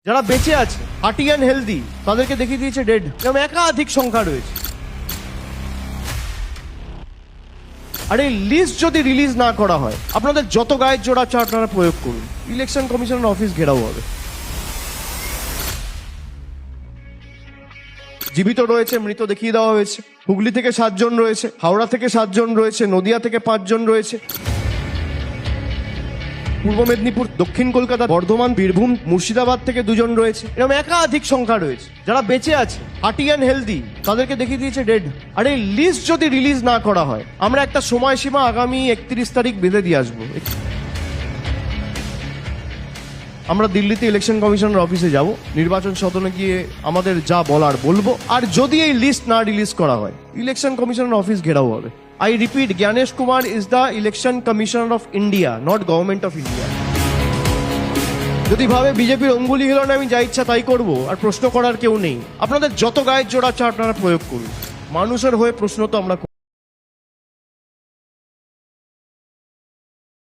যারা বেঁচে আছে হার্টি অ্যান্ড হেলদি তাদেরকে দেখিয়ে দিয়েছে ডেড। এরকম একাধিক সংখ্যা রয়েছে। আর এই লিস্ট যদি রিলিজ না করা হয়, আপনাদের যত গায়ের জোড়া আছে আপনারা প্রয়োগ করুন, ইলেকশন কমিশনের অফিস ঘেরাও হবে। জীবিত রয়েছে, মৃত দেখিয়ে দেওয়া হয়েছে। হুগলি থেকে 7 জন রয়েছে, হাওড়া থেকে 7 জন রয়েছে, নদিয়া থেকে 5 জন রয়েছে, পূর্ব মেদিনীপুর, দক্ষিণ কলকাতা, বর্ধমান, বীরভূম, মুর্শিদাবাদ থেকে 2 জন রয়েছে। এরকম একাধিক সংখ্যা রয়েছে। যারা বেঁচে আছে হার্টি অ্যান্ড হেলদি তাদেরকে দেখিয়ে দিয়েছে ডেড। আর এই লিস্ট যদি রিলিজ না করা হয়, আমরা একটা সময়সীমা আগামী 31 তারিখ বেঁধে দিয়ে আসবো। আমরা দিল্লিতে ইলেকশন কমিশনের অফিসে যাব, নির্বাচন সদনে গিয়ে আমাদের যা বলার বলবো। আর যদি এই লিস্ট না রিলিজ করা হয়, ইলেকশন কমিশনের অফিস ঘেরাও হবে। I repeat, Gyanesh Kumar is the Election Commissioner of India, not Government of India. যদি ভাবে বিজেপির অঙ্গুলি হিলনে আমি যা ইচ্ছা তাই করব আর প্রশ্ন করার কেউ নেই, আপনাদের যত গায়ের জোড়া আছে আপনারা প্রয়োগ করুন। মানুষের হয়ে প্রশ্ন তো আমরা